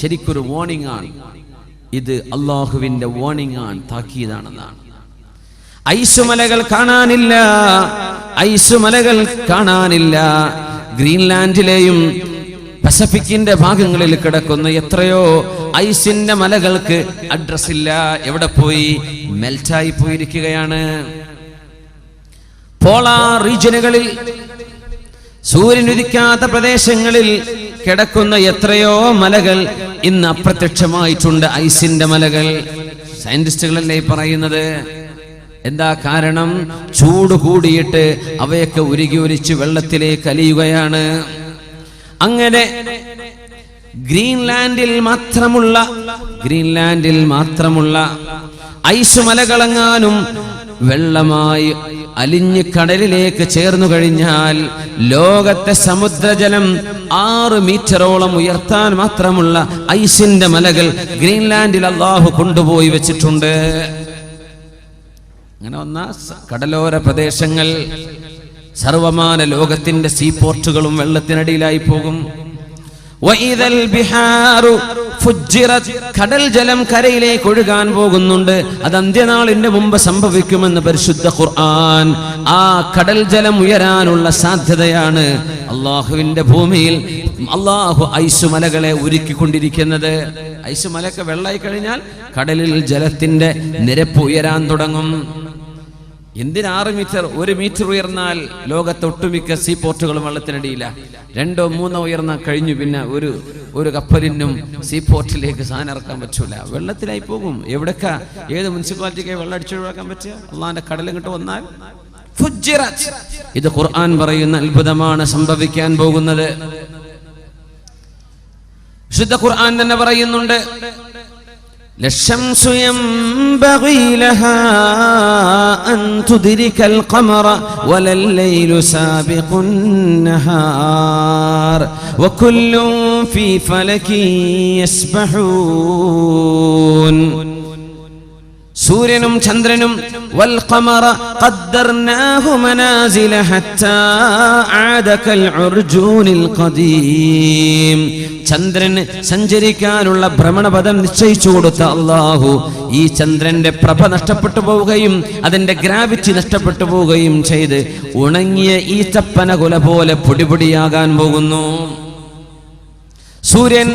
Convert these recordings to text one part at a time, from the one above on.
ശരിക്കൊരു വാർണിംഗ് ആണ്. ഇത് അള്ളാഹുവിന്റെ വാർണിംഗ് ആണ്, താക്കീതാണെന്നാണ്. ഐസുമലകൾ കാണാനില്ല, ഐസുമലകൾ കാണാനില്ല. ഗ്രീൻലാൻഡിലെയും പസഫിക്കിന്റെ ഭാഗങ്ങളിൽ കിടക്കുന്ന എത്രയോ ഐസിന്റെ മലകൾക്ക് അഡ്രസ് ഇല്ല. എവിടെ പോയി? മെൽറ്റായി പോയിരിക്കുകയാണ്. പോളാർ റീജിയനുകളിൽ, സൂര്യൻ ഉദിക്കാത്ത പ്രദേശങ്ങളിൽ കിടക്കുന്ന എത്രയോ മലകൾ ഇന്ന് അപ്രത്യക്ഷമായിട്ടുണ്ട്. ഐസിന്റെ മലകൾ. സയന്റിസ്റ്റുകളല്ലേ പറയുന്നത്. എന്താ കാരണം? ചൂട് കൂടിയിട്ട് അവയൊക്കെ ഉരുകി ഒലിച്ച് വെള്ളത്തിലേക്ക് അലിയുകയാണ്. അങ്ങനെ ഗ്രീൻലാൻഡിൽ മാത്രമുള്ള ഐസ് മലകളെങ്ങാനും വെള്ളമായി അലിഞ്ഞ് കടലിലേക്ക് ചേർന്നു കഴിഞ്ഞാൽ ലോകത്തെ സമുദ്രജലം 6 മീറ്ററോളം ഉയർത്താൻ മാത്രമുള്ള ഐസിന്റെ മലകൾ ഗ്രീൻലാൻഡിൽ അല്ലാഹു കൊണ്ടുപോയി വെച്ചിട്ടുണ്ട്. അങ്ങനെ വന്ന കടലോര പ്രദേശങ്ങൾ, സർവമാന ലോകത്തിന്റെ സീപോർട്ടുകളും വെള്ളത്തിനടിയിലായി പോകും. കടൽ ജലം കരയിലേക്ക് ഒഴുകാൻ പോകുന്നുണ്ട്. അത് അന്ത്യനാളിന്റെ മുമ്പ് സംഭവിക്കുമെന്ന് പരിശുദ്ധ ഖുർആൻ. ആ കടൽ ജലം ഉയരാനുള്ള സാധ്യതയാണ് അള്ളാഹുവിന്റെ ഭൂമിയിൽ അള്ളാഹു ഐസുമലകളെ ഒരുക്കിക്കൊണ്ടിരിക്കുന്നത്. ഐസുമലയൊക്കെ വെള്ളമായി കഴിഞ്ഞാൽ കടലിൽ ജലത്തിന്റെ നിരപ്പ് ഉയരാൻ തുടങ്ങും. എന്തിന് 6 മീറ്റർ? 1 മീറ്റർ ഉയർന്നാൽ ലോകത്തെ ഒട്ടുമിക്ക സീപോർട്ടുകളും വെള്ളത്തിനടിയില്ല. 2 or 3 ഉയർന്നാൽ കഴിഞ്ഞു. പിന്നെ ഒരു കപ്പലിനും സീപോർട്ടിലേക്ക് സാധനം ഇറക്കാൻ പറ്റൂല, വെള്ളത്തിലായി പോകും. എവിടൊക്കെ ഏത് മുനിസിപ്പാലിറ്റിക്ക് വെള്ളം അടിച്ചൊഴിവാക്കാൻ പറ്റുക? അള്ളാന്റെ കടലിങ്ങോട്ട് വന്നാൽ ഇത് ഖുർആൻ പറയുന്ന അത്ഭുതമാണ് സംഭവിക്കാൻ പോകുന്നത്. വിശുദ്ധ ഖുർആൻ തന്നെ പറയുന്നുണ്ട്, للشمس ينبغي لها أن تدرك القمر ولا الليل سابق النهار وكل في فلك يسبحون. സൂര്യനും ചന്ദ്രനും വൽ ഖമറ ഖദ്ദർനാഹു മനാസില ഹത്താ ആദ കൽ ഉർജൂനിൽ ഖദീം. ചന്ദ്രന് സഞ്ചരിക്കാനുള്ള ഭ്രമണപഥം നിശ്ചയിച്ചു കൊടുത്ത അല്ലാഹു ഈ ചന്ദ്രന്റെ പ്രഭ നഷ്ടപ്പെട്ടു പോവുകയും അതിന്റെ ഗ്രാവിറ്റി നഷ്ടപ്പെട്ടു പോവുകയും ചെയ്ത് ഉണങ്ങിയ ഈത്തപ്പന കുല പോലെ പൊടിപൊടിയാകാൻ പോകുന്നു. സൂര്യൻ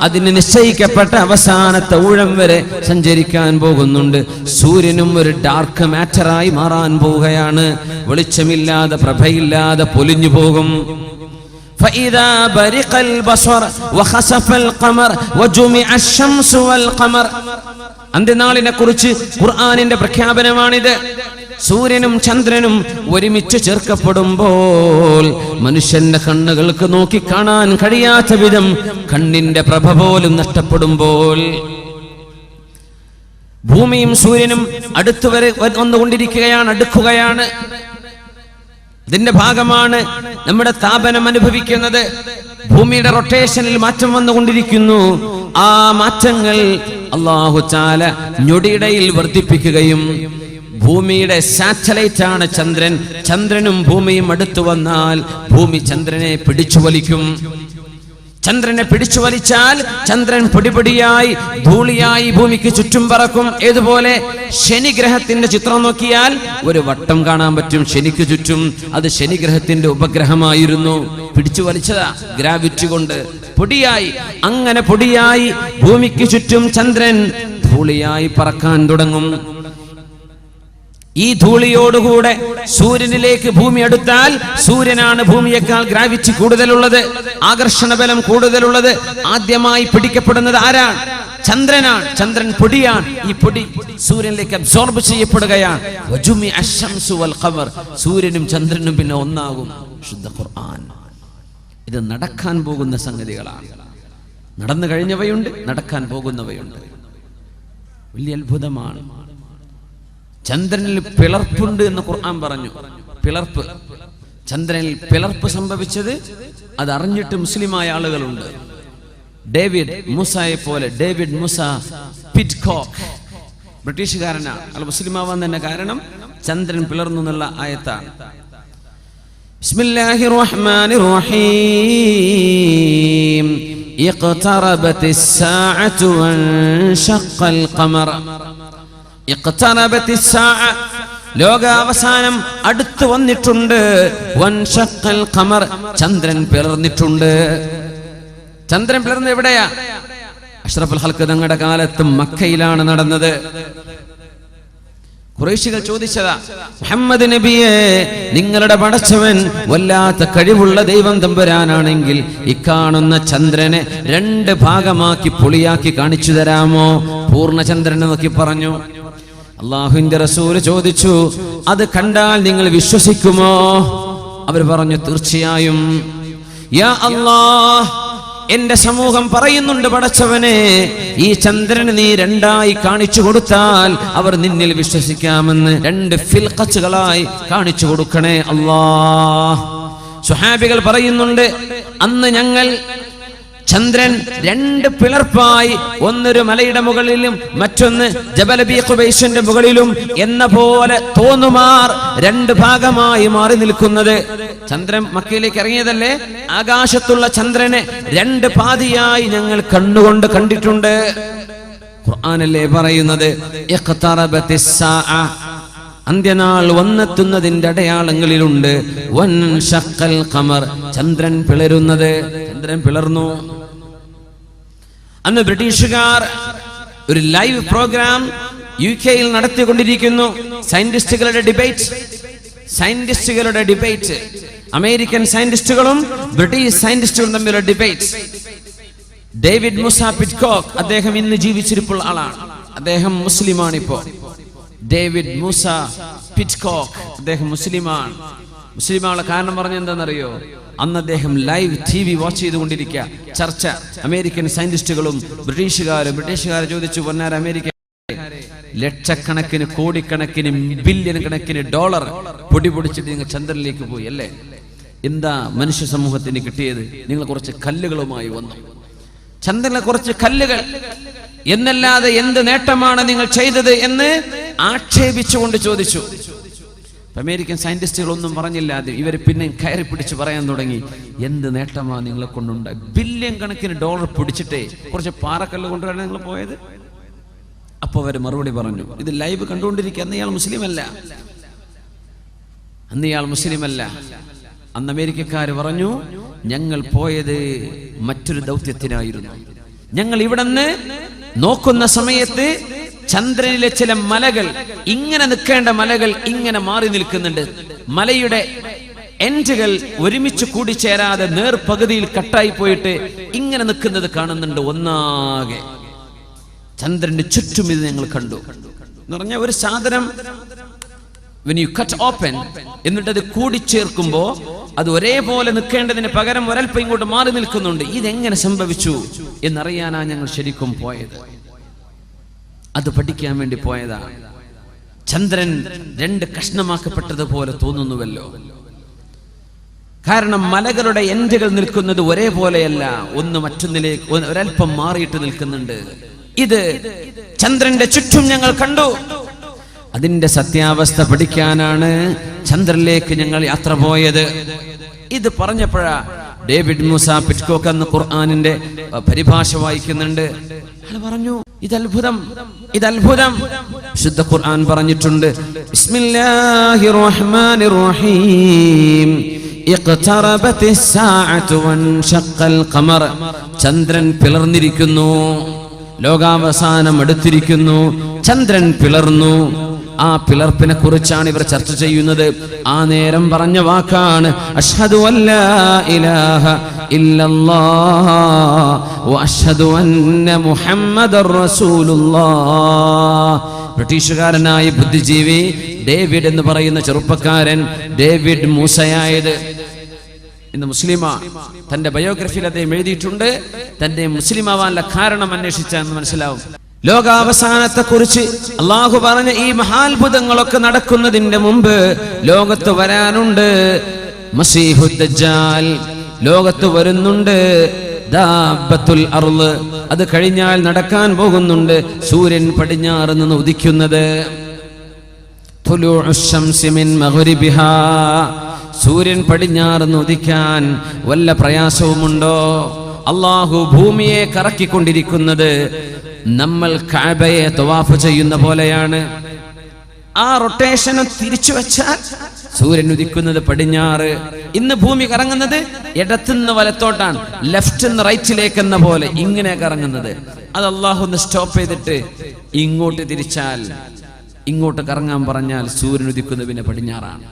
അതിന് നിശ്ചയിക്കപ്പെട്ട അവസാനത്തെ ഊഴം വരെ സഞ്ചരിക്കാൻ പോകുന്നുണ്ട്. സൂര്യനും ഒരു ഡാർക്ക് മാറ്ററായി മാറാൻ പോവുകയാണ്. വെളിച്ചമില്ലാതെ, പ്രഭയില്ലാതെ പൊലിഞ്ഞു പോകും. فإذا برق البصر وخسف القمر وجمع الشمس والقمر. അന്ത്യനാളിനെ കുറിച്ച് ഖുർആനിന്റെ പ്രഖ്യാപനമാണിത്. സൂര്യനും ചന്ദ്രനും ഒരുമിച്ച് ചേർക്കപ്പെടുമ്പോൾ മനുഷ്യന്റെ കണ്ണുകൾക്ക് നോക്കി കാണാൻ കഴിയാത്ത വിധം കണ്ണിന്റെ പ്രഭ പോലും നഷ്ടപ്പെടുമ്പോൾ ഭൂമിയും സൂര്യനും അടുത്തുവരെ വന്നുകൊണ്ടിരിക്കുകയാണ്, അടുക്കുകയാണ്. അതിന്റെ ഭാഗമാണ് നമ്മുടെ താപനം അനുഭവിക്കുന്നത്. ഭൂമിയുടെ റൊട്ടേഷനിൽ മാറ്റം വന്നുകൊണ്ടിരിക്കുന്നു. ആ മാറ്റങ്ങൾ അല്ലാഹു തആല ഞൊടിയിടയിൽ വർദ്ധിപ്പിക്കുകയും, ഭൂമിയുടെ സാറ്റലൈറ്റ് ആണ് ചന്ദ്രൻ. ചന്ദ്രനും ഭൂമിയും അടുത്തു വന്നാൽ ഭൂമി ചന്ദ്രനെ പിടിച്ചു വലിക്കും. ചന്ദ്രനെ പിടിച്ചു വലിച്ചാൽ ചന്ദ്രൻ പൊടിപൊടിയായി, ധൂളിയായി ഭൂമിക്ക് ചുറ്റും പറക്കും. ഏതുപോലെ ശനിഗ്രഹത്തിന്റെ ചിത്രം നോക്കിയാൽ ഒരു വട്ടം കാണാൻ പറ്റും ശനിക്ക് ചുറ്റും. അത് ശനിഗ്രഹത്തിന്റെ ഉപഗ്രഹമായിരുന്നു. പിടിച്ചു വലിച്ചതാ ഗ്രാവിറ്റി കൊണ്ട്. പൊടിയായി, അങ്ങനെ പൊടിയായി ഭൂമിക്ക് ചുറ്റും ചന്ദ്രൻ ധൂളിയായി പറക്കാൻ തുടങ്ങും. ഈ ധൂളിയോടുകൂടെ സൂര്യനിലേക്ക് ഭൂമി അടുത്താൽ സൂര്യനാണ് ഭൂമിയേക്കാൾ ഗ്രാവിറ്റി കൂടുതലുള്ളത്, ആകർഷണ ബലം കൂടുതലുള്ളത്. ആദ്യമായി പിടിക്കപ്പെടുന്നത് ആരാണ്? ചന്ദ്രനാണ്. ചന്ദ്രൻ പൊടിയാണ്. ഈ പൊടി സൂര്യനിലേക്ക് അബ്സോർബ് ചെയ്യപ്പെടുകയാണ്. സൂര്യനും ചന്ദ്രനും പിന്നെ ഒന്നാകും. ശുദ്ധ ഖുർആൻ. ഇത് നടക്കാൻ പോകുന്ന സംഗതികളാണ്. നടന്നു കഴിഞ്ഞവയുണ്ട്, നടക്കാൻ പോകുന്നവയുണ്ട്. വലിയ അത്ഭുതമാണ്. ചന്ദ്രനിൽ പിളർപ്പുണ്ട് എന്ന് ഖുർആൻ പറഞ്ഞു. പിളർപ്പ്, ചന്ദ്രനിൽ പിളർപ്പ് സംഭവിച്ചത് അത് അറിഞ്ഞിട്ട് മുസ്ലിമായ ആളുകളുണ്ട്. ഡേവിഡ് മൂസയെ പോലെ, ഡേവിഡ് മൂസ പിറ്റ്കോക്ക് ബ്രിട്ടീഷുകാരനാണ്. അയാൾ മുസ്ലിമാവാൻ തന്നെ കാരണം ചന്ദ്രൻ പിളർന്നു എന്നുള്ള ആയത്താണ്. ബിസ്മില്ലാഹിർ റഹ്മാനിർ റഹീം. ഇഖ്തറബത്തിസ് സാഅതു വൻശഖൽ ഖമർ. ഇഖ്തറബത്തിസ് സാഅ, ലോകാവസാനം അടുത്തു വന്നിട്ടുണ്ട്. വൻശഖൽ ഖമർ, ചന്ദ്രൻ പിളർന്നിട്ടുണ്ട്. ചന്ദ്രൻ പിളർന്ന് എവിടെയാ? അഷ്റഫുൽ ഖൽഖ് തങ്ങളുടെ കാലത്ത് മക്കയിലാണ് നടന്നത്. ഖുറൈശികൾ ചോദിച്ചതാ, മുഹമ്മദ് നബിയെ, നിങ്ങളുടെ പടച്ചവൻ വല്ലാത്ത കഴിവുള്ള ദൈവം തമ്പുരാനാണെങ്കിൽ ഇക്കാണുന്ന ചന്ദ്രനെ 2 ഭാഗമാക്കി പൊളിയാക്കി കാണിച്ചു തരാമോ? പൂർണ്ണചന്ദ്രനെ നോക്കി പറഞ്ഞു. അള്ളാഹുവിന്റെ റസൂൽ ചോദിച്ചു, അത് കണ്ടാൽ നിങ്ങൾ വിശ്വസിക്കുമോ? അവർ പറഞ്ഞു, തീർച്ചയായും. യാ അല്ലാഹ്, എന്റെ സമൂഹം പറയുന്നുണ്ട്, പടച്ചവനെ, ഈ ചന്ദ്രന് നീ 2ആയി കാണിച്ചു കൊടുത്താൽ അവർ നിന്നിൽ വിശ്വസിക്കാമെന്ന്. 2 ഫിൽഖത്തുകളായി കാണിച്ചു കൊടുക്കണേ അല്ലാഹ്. സ്വഹാബികൾ പറയുന്നുണ്ട്, അന്ന് ഞങ്ങൾ ചന്ദ്രൻ 2 പിളർപ്പായി, ഒന്നൊരു മലയുടെ മുകളിലും മറ്റൊന്ന് ജബൽ അബീ ഖുബൈസിന്റെ മുകളിലും എന്ന പോലെ തോന്നുമാർ 2 ഭാഗമായി മാറി നിൽക്കുന്നത്. ചന്ദ്രൻ മക്കയിലേക്ക് ഇറങ്ങിയതല്ലേ? ആകാശത്തുള്ള ചന്ദ്രനെ 2 പാതിയായി ഞങ്ങൾ കണ്ണുകൊണ്ട് കണ്ടിട്ടുണ്ട്. ഖുർആനല്ലേ പറയുന്നത്, ഇഖ്തറബത്തിസ് സാഅ, അന്ത്യനാൾ വന്നെത്തുന്നതിന്റെ അടയാളങ്ങളിലുണ്ട്. വൻശഖൽ ഖമർ, ചന്ദ്രൻ പിളരുന്നത്. ചന്ദ്രൻ പിളർന്നു. അന്ന് ബ്രിട്ടീഷുകാർ ഒരു ലൈവ് പ്രോഗ്രാം UK-യിൽ നടത്തിക്കൊണ്ടിരിക്കുന്നു. സയന്റിസ്റ്റുകളുടെ ഡിബേറ്റ്, അമേരിക്കൻ സയന്റിസ്റ്റുകളും ബ്രിട്ടീഷ് സയന്റിസ്റ്റുകളും തമ്മിലുള്ള ഡിബേറ്റ്. ഡേവിഡ് മൂസ പിറ്റ്കോക്ക്, അദ്ദേഹം ഇന്ന് ജീവിച്ചിരിപ്പുള്ള ആളാണ്. അദ്ദേഹം മുസ്ലിമാണ്. ഇപ്പോ ഡേവിഡ് മൂസ പിറ്റ്കോക്ക്, അദ്ദേഹം മുസ്ലിമാണ്. മുസ്ലിമാനുള്ള കാരണം പറഞ്ഞ എന്താണെന്നറിയോ? അന്ന് അദ്ദേഹം ലൈവ് TV വാച്ച് ചെയ്തുകൊണ്ടിരിക്കുക. ചർച്ച അമേരിക്കൻ സയന്റിസ്റ്റുകളും ബ്രിട്ടീഷുകാർ ചോദിച്ചു, പൊന്നാര അമേരിക്ക, ലക്ഷക്കണക്കിന് കോടിക്കണക്കിന് ബില്യൺ കണക്കിന് ഡോളർ പൊടിച്ചിട്ട് നിങ്ങൾ ചന്ദ്രനിലേക്ക് പോയി അല്ലേ? എന്താ മനുഷ്യ സമൂഹത്തിന് കിട്ടിയത്? നിങ്ങൾ കുറച്ച് കല്ലുകളുമായി വന്നു. ചന്ദ്രനിലെ കുറച്ച് കല്ലുകൾ എന്നല്ലാതെ എന്ത് നേട്ടമാണ് നിങ്ങൾ ചെയ്തത് എന്ന് ആക്ഷേപിച്ചുകൊണ്ട് ചോദിച്ചു. അമേരിക്കൻ സയന്റിസ്റ്റുകൾ ഒന്നും പറഞ്ഞില്ല. ഇവർ പിന്നെ കയറി പിടിച്ച് പറയാൻ തുടങ്ങി, എന്ത് നേട്ടമാണ് നിങ്ങളെ കൊണ്ടുണ്ടായി? ബില്യൺ കണക്കിന് ഡോളർ പിടിച്ചിട്ടേ കുറച്ച് പാറക്കല്ല് കൊണ്ടുവരാൻ നിങ്ങൾ പോയത്. അപ്പൊ അവർ മറുപടി പറഞ്ഞു, ഇത് ലൈവ് കണ്ടുകൊണ്ടിരിക്കുക. അന്ന് ഇയാൾ മുസ്ലിമല്ല. അന്ന് അമേരിക്കക്കാർ പറഞ്ഞു, ഞങ്ങൾ പോയത് മറ്റൊരു ദൗത്യത്തിനായിരുന്നു. ഞങ്ങൾ ഇവിടുന്ന് നോക്കുന്ന സമയത്ത് ചന്ദ്രനിലെ ചില മലകൾ, ഇങ്ങനെ നിൽക്കേണ്ട മലകൾ ഇങ്ങനെ മാറി നിൽക്കുന്നുണ്ട്. മലയുടെ എൻഡുകൾ ഒരുമിച്ച് കൂടിച്ചേരാതെ നേർപകുതിയിൽ കട്ടായി പോയിട്ട് ഇങ്ങനെ നിൽക്കുന്നത് കാണുന്നുണ്ട്. ഒന്നാകെ ചന്ദ്രന്റെ ചുറ്റും ഇത് ഞങ്ങൾ കണ്ടു എന്ന് പറഞ്ഞ ഒരു സാധനം when you cut open, എന്നിട്ട് അത് കൂടിച്ചേർക്കുമ്പോൾ അത് ഒരേപോലെ നിൽക്കേണ്ടതിന് പകരം ഒരൽപ്പം ഇങ്ങോട്ട് മാറി നിൽക്കുന്നുണ്ട്. ഇതെങ്ങനെ സംഭവിച്ചു എന്നറിയാനാ ഞങ്ങൾ ശരിക്കും പോയത്. അത് പഠിക്കാൻ വേണ്ടി പോയതാണ്. ചന്ദ്രൻ 2 കഷ്ണമാക്കപ്പെട്ടതുപോലെ തോന്നുന്നുവല്ലോ. കാരണം മലകളുടെ എൻഡുകൾ നിൽക്കുന്നത് ഒരേപോലെയല്ല, ഒന്ന് മറ്റൊന്നിലേക്ക് ഒരൽപ്പം മാറിയിട്ട് നിൽക്കുന്നുണ്ട്. ഇത് ചന്ദ്രന്റെ ചുറ്റും ഞങ്ങൾ കണ്ടു. അതിന്റെ സത്യാവസ്ഥ പഠിക്കാനാണ് ചന്ദ്രനിലേക്ക് ഞങ്ങൾ യാത്ര പോയത്. ഇത് പറഞ്ഞപ്പോഴാ ഡേവിഡ് മൂസ പിറ്റ്കോക്ക് എന്ന ഖുർആനിന്റെ പരിഭാഷ വായിക്കുന്നുണ്ട്. അയാൾ പറഞ്ഞു, ഇതത്ഭുതം. ശുദ്ധ ഖുർആൻ പറഞ്ഞിട്ടുണ്ട്, ബിസ്മില്ലാഹിർ റഹ്മാനിർ റഹീം, ഇഖ്തറബത്തിസ് സാഅതു വൻശഖൽ ഖമർ. ചന്ദ്രൻ പിളർന്നിരിക്കുന്നു, ലോകാവസാനം അടുത്തിരിക്കുന്നു. ചന്ദ്രൻ പിളർന്നു. ആ പിളർപ്പിനെ കുറിച്ചാണ് ഇവർ ചർച്ച ചെയ്യുന്നത്. ആ നേരം പറഞ്ഞ വാക്കാണ് അഷ്ഹദു അല്ലാ ഇലാഹ ഇല്ലല്ലാഹ് വ അഷ്ഹദു അന്ന മുഹമ്മദർ റസൂലുള്ളാഹ്. ബ്രിട്ടീഷുകാരനായ ബുദ്ധിജീവി ഡേവിഡ് എന്ന് പറയുന്ന ചെറുപ്പക്കാരൻ ഡേവിഡ് മൂസയായത് ഇന്ന് മുസ്ലിമാണ്. തന്റെ ബയോഗ്രഫിയിൽ അദ്ദേഹം എഴുതിയിട്ടുണ്ട്. തന്റെ മുസ്ലിമാവാനുള്ള കാരണം അന്വേഷിച്ചാന്ന് മനസ്സിലാവും. ലോകാവസാനത്തെ കുറിച്ച് അള്ളാഹു പറഞ്ഞ ഈ മഹാത്ഭുതങ്ങളൊക്കെ നടക്കുന്നതിന്റെ മുമ്പ് ലോകത്ത് വരാനുണ്ട് മസീഹുദ് ദജ്ജാൽ. ലോകത്ത് വരുന്നുണ്ട് ദാബത്തുൽ അർള്. അത് കഴിഞ്ഞാൽ നടക്കാൻ പോകുന്നുണ്ട് സൂര്യൻ പടിഞ്ഞാറ് നിന്ന് ഉദിക്കുന്നത്. തുലൂഉ ശംസി മിൻ മഗ്രിബിഹാ. സൂര്യൻ പടിഞ്ഞാറുന്ന് ഉദിക്കാൻ വല്ല പ്രയാസവുമുണ്ടോ? അള്ളാഹു ഭൂമിയെ കറക്കിക്കൊണ്ടിരിക്കുന്നത് നമ്മൾ കഅബയെ തവാഫ് ചെയ്യുന്ന പോലെയാണ്. ആ റൊട്ടേഷനെ തിരിച്ചു വെച്ചാൽ സൂര്യൻ ഉദിക്കുന്നത് പടിഞ്ഞാറ്. ഇന്ന് ഭൂമി കറങ്ങുന്നത് ഇടത്തുനിന്ന് വലത്തോട്ടാണ്, ലെഫ്റ്റ് നിന്ന് റൈറ്റിലേക്ക് എന്ന പോലെ ഇങ്ങനെ കറങ്ങുന്നത്. അത് അള്ളാഹു ഒന്ന് സ്റ്റോപ്പ് ചെയ്തിട്ട് ഇങ്ങോട്ട് തിരിച്ചാൽ, ഇങ്ങോട്ട് കറങ്ങാൻ പറഞ്ഞാൽ സൂര്യൻ ഉദിക്കുന്നത് പിന്നെ പടിഞ്ഞാറാണ്.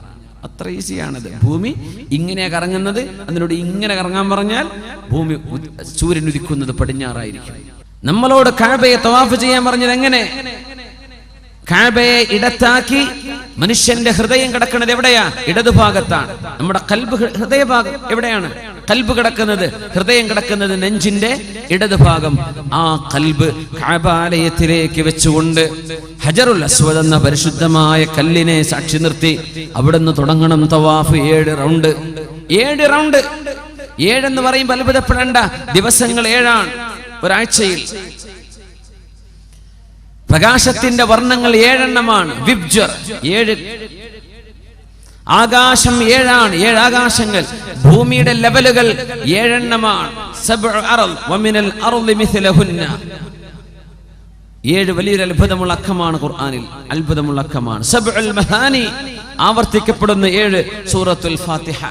അത്ര ഈസിയാണത്. ഭൂമി ഇങ്ങനെ കറങ്ങുന്നത്, അതിനോട് ഇങ്ങനെ കറങ്ങാൻ പറഞ്ഞാൽ ഭൂമി സൂര്യൻ ഉദിക്കുന്നത് പടിഞ്ഞാറായിരിക്കും. നമ്മളോട് കഅബയെ തവാഫ് ചെയ്യാൻ പറഞ്ഞത് എങ്ങനെ? കഅബയെ ഇടത്താക്കി മനുഷ്യന്റെ ഹൃദയം കിടക്കുന്നത് എവിടെയാ? ഇടതുഭാഗത്താണ്. നമ്മുടെ കൽബ്, ഹൃദയഭാഗം എവിടെയാണ്? കൽബ് കിടക്കുന്നത്, ഹൃദയം കിടക്കുന്നത് നെഞ്ചിന്റെ ഇടതുഭാഗം. ആ കൽബ് കഅബാലയത്തിലേക്ക് വെച്ചുകൊണ്ട് ഹജറുൽ അസ്വദ് എന്ന പരിശുദ്ധമായ കല്ലിനെ സാക്ഷി നിർത്തി അവിടുന്ന് തുടങ്ങണം തവാഫ്. 7 റൗണ്ട്. 7 റൗണ്ട്. 7 എന്ന് പറയുമ്പോൾ അത്ഭുതപ്പെടേണ്ട, ദിവസങ്ങൾ 7 ഒരാഴ്ചയിൽ. പ്രകാശത്തിന്റെ വർണ്ണങ്ങൾ 7 വിബ്ജർ 7. ആകാശം 7. 7 ആകാശങ്ങൾ. ഭൂമിയുടെ ലെവലുകൾ 7 സബ്ഉ അർള് വമിനൽ അർളി മിസ്ലഹുന്ന. 7 വലിയൊരു അത്ഭുതമുള്ള അക്കമാണ് ഖുർആനിൽ. അത്ഭുതമുള്ള അക്കമാണ്. സബ്ഉൽ മഹാനി ആവർത്തിക്കപ്പെടുന്ന 7 സൂറത്തുൽ ഫാത്തിഹ.